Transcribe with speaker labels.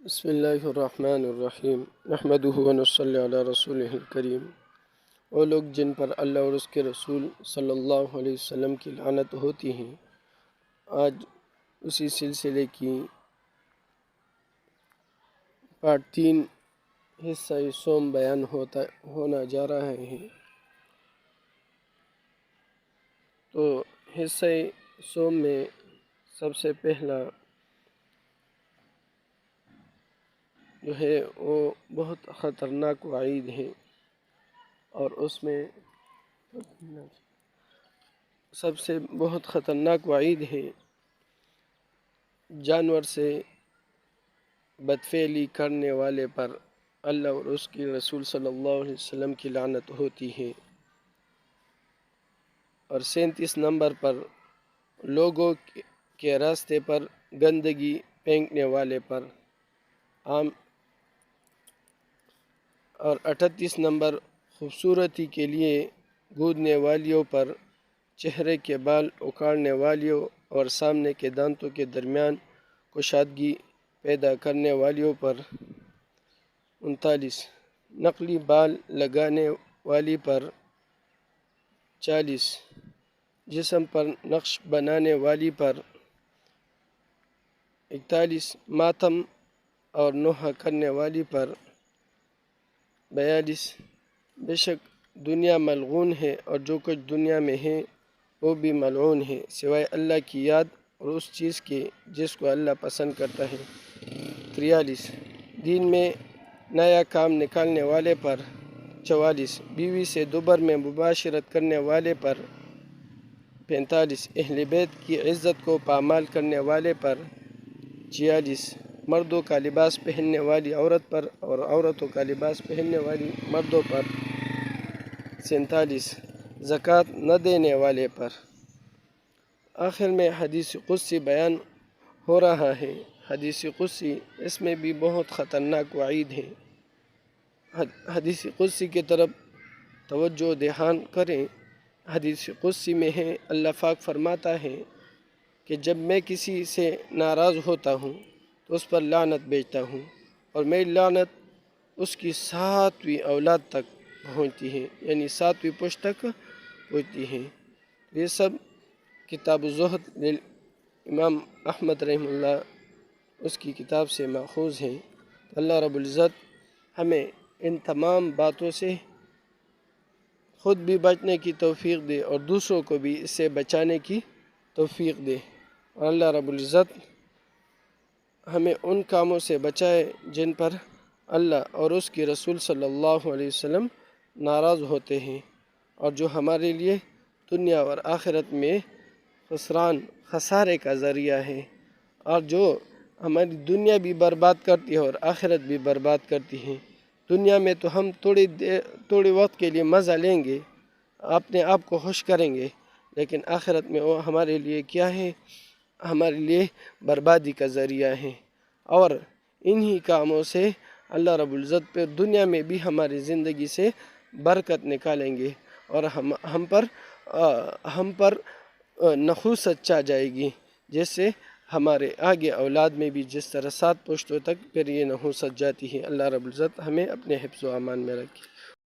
Speaker 1: بسم اللہ الرحمن الرحیم نحمدہ ونصلی علی رسولہ الکریم۔ وہ لوگ جن پر اللہ اور اس کے رسول صلی اللہ علیہ وسلم کی لعنت ہوتی ہیں، آج اسی سلسلے کی پارٹ 3 حصہ صوم بیان ہونا جا رہا ہے۔ تو حصہ صوم میں سب سے پہلا جو ہے وہ بہت خطرناک وعید ہے، اور اس میں سب سے بہت خطرناک وعید ہے جانور سے بدفعلی کرنے والے پر اللہ اور اس کے رسول صلی اللہ علیہ وسلم کی لعنت ہوتی ہے۔ اور 37 نمبر پر لوگوں کے راستے پر گندگی پھینکنے والے پر عام، اور 38 نمبر خوبصورتی کے لیے گودنے والیوں پر، چہرے کے بال اکھاڑنے والیوں اور سامنے کے دانتوں کے درمیان کشادگی پیدا کرنے والیوں پر۔ 39 نقلی بال لگانے والی پر۔ 40 جسم پر نقش بنانے والی پر۔ 41 ماتم اور نوحہ کرنے والی پر۔ 42 بے شک دنیا ملعون ہے اور جو کچھ دنیا میں ہے وہ بھی ملعون ہے سوائے اللہ کی یاد اور اس چیز کے جس کو اللہ پسند کرتا ہے۔ 43 دین میں نیا کام نکالنے والے پر۔ 44 بیوی سے دوبر میں مباشرت کرنے والے پر۔ 45 اہل بیت کی عزت کو پامال کرنے والے پر۔ 46 مردوں کا لباس پہننے والی عورت پر اور عورتوں کا لباس پہننے والی مردوں پر۔ 47 زکوٰۃ نہ دینے والے پر۔ آخر میں حدیث قدسی بیان ہو رہا ہے۔ حدیث قدسی، اس میں بھی بہت خطرناک وعید ہے۔ حدیث قدسی کی طرف توجہ دھیان کریں۔ حدیث قدسی میں ہے، اللہ پاک فرماتا ہے کہ جب میں کسی سے ناراض ہوتا ہوں تو اس پر لعنت بھیجتا ہوں، اور میری لعنت اس کی 7ویں اولاد تک پہنچتی ہے، یعنی 7ویں پشت تک پہنچتی ہے۔ یہ سب کتاب الزہد امام احمد رحمہ اللہ اس کی کتاب سے ماخوذ ہے۔ اللہ رب العزت ہمیں ان تمام باتوں سے خود بھی بچنے کی توفیق دے اور دوسروں کو بھی اس سے بچانے کی توفیق دے، اور اللہ رب العزت ہمیں ان کاموں سے بچائے جن پر اللہ اور اس کے رسول صلی اللہ علیہ وسلم ناراض ہوتے ہیں، اور جو ہمارے لیے دنیا اور آخرت میں خسارے کا ذریعہ ہے، اور جو ہماری دنیا بھی برباد کرتی ہے اور آخرت بھی برباد کرتی ہے۔ دنیا میں تو ہم تھوڑی وقت کے لیے مزہ لیں گے، اپنے آپ کو خوش کریں گے، لیکن آخرت میں وہ ہمارے لیے کیا ہے؟ ہمارے لیے بربادی کا ذریعہ ہے۔ اور انہی کاموں سے اللہ رب العزت پہ دنیا میں بھی ہماری زندگی سے برکت نکالیں گے، اور ہم پر نحوست چھا جائے گی، جس سے ہمارے آگے اولاد میں بھی جس طرح 7 پشتوں تک پھر یہ نحوست جاتی ہے۔ اللہ رب العزت ہمیں اپنے حفظ و امان میں رکھے۔